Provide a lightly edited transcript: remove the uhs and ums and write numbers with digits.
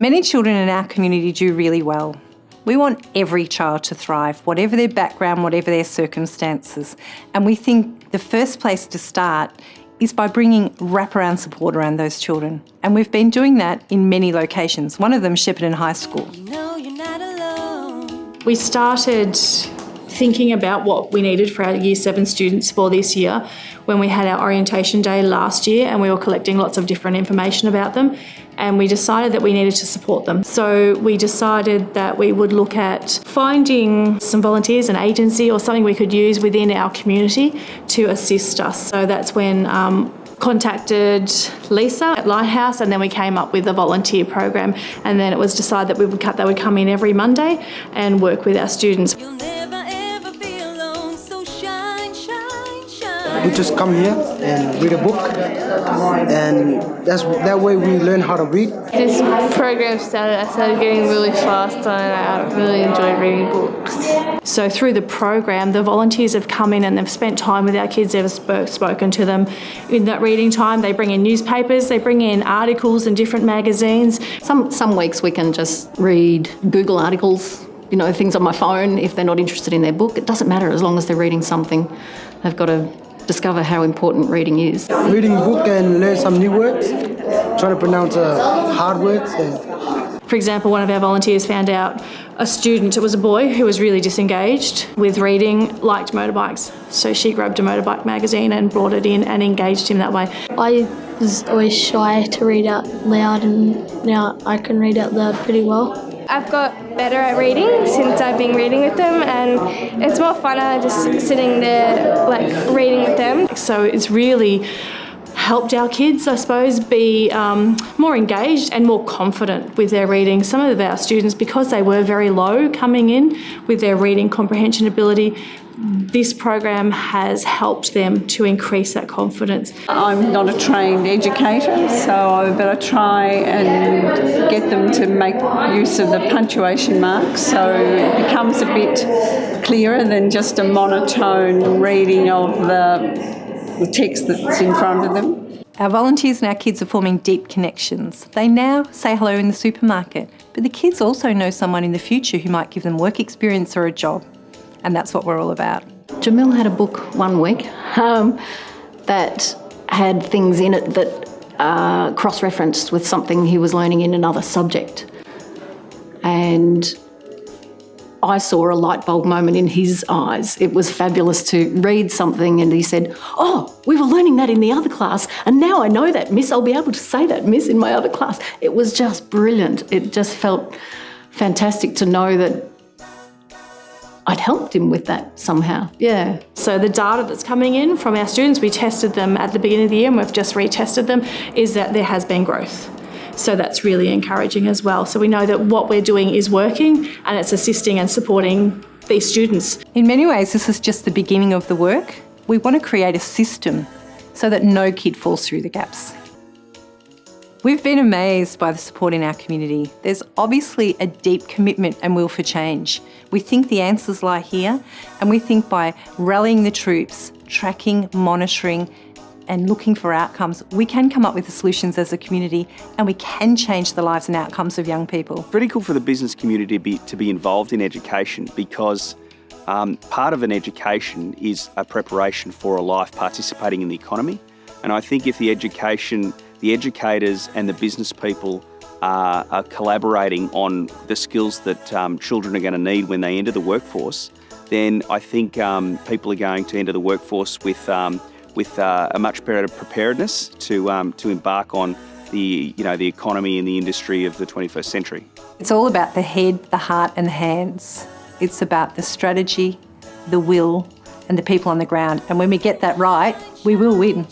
Many children in our community do really well. We want every child to thrive, whatever their background, whatever their circumstances. And we think the first place to start is by bringing wraparound support around those children. And we've been doing that in many locations, one of them Shepparton High School. You know you're not alone. We started thinking about what we needed for our Year 7 students for this year when we had our orientation day last year, and we were collecting lots of different information about them, and we decided that we needed to support them. So we decided that we would look at finding some volunteers, an agency or something we could use within our community to assist us. So that's when contacted Lisa at Lighthouse, and then we came up with a volunteer program, and then it was decided that they would come in every Monday and work with our students. You'll never ever be alone, so shine, shine, shine. We just come here and read a book, and that way we learn how to read. This program started, I started getting really fast and I really enjoyed reading books. So through the program, the volunteers have come in and they've spent time with our kids, they've spoken to them in that reading time. They bring in newspapers, they bring in articles and different magazines. Some weeks we can just read Google articles, things on my phone if they're not interested in their book. It doesn't matter as long as they're reading something. They've got to discover how important reading is. Reading a book and learn some new words, trying to pronounce hard words. For example, one of our volunteers found out a student, it was a boy who was really disengaged with reading, liked motorbikes. So she grabbed a motorbike magazine and brought it in and engaged him that way. I was always shy to read out loud, and now I can read out loud pretty well. I've got better at reading since I've been reading with them, and it's more funner just sitting there reading with them. So it's really helped our kids, I suppose, be more engaged and more confident with their reading. Some of our students, because they were very low coming in with their reading comprehension ability, this program has helped them to increase that confidence. I'm not a trained educator, so I better try and get them to make use of the punctuation marks so it becomes a bit clearer than just a monotone reading of the text that's in front of them. Our volunteers and our kids are forming deep connections. They now say hello in the supermarket, but the kids also know someone in the future who might give them work experience or a job. And that's what we're all about. Jamil had a book one week that had things in it that cross-referenced with something he was learning in another subject. And I saw a light bulb moment in his eyes. It was fabulous to read something and he said, "Oh, we were learning that in the other class and now I know that, Miss. I'll be able to say that, Miss, in my other class." It was just brilliant. It just felt fantastic to know that I'd helped him with that somehow, yeah. So the data that's coming in from our students, we tested them at the beginning of the year and we've just retested them, is that there has been growth. So that's really encouraging as well. So we know that what we're doing is working and it's assisting and supporting these students. In many ways, this is just the beginning of the work. We want to create a system so that no kid falls through the gaps. We've been amazed by the support in our community. There's obviously a deep commitment and will for change. We think the answers lie here, and we think by rallying the troops, tracking, monitoring, and looking for outcomes, we can come up with the solutions as a community and we can change the lives and outcomes of young people. Critical for the business community to be involved in education because part of an education is a preparation for a life participating in the economy. And I think if the educators and the business people are collaborating on the skills that children are going to need when they enter the workforce, then I think people are going to enter the workforce with a much better preparedness to embark on the economy and the industry of the 21st century. It's all about the head, the heart and the hands. It's about the strategy, the will and the people on the ground. And when we get that right, we will win.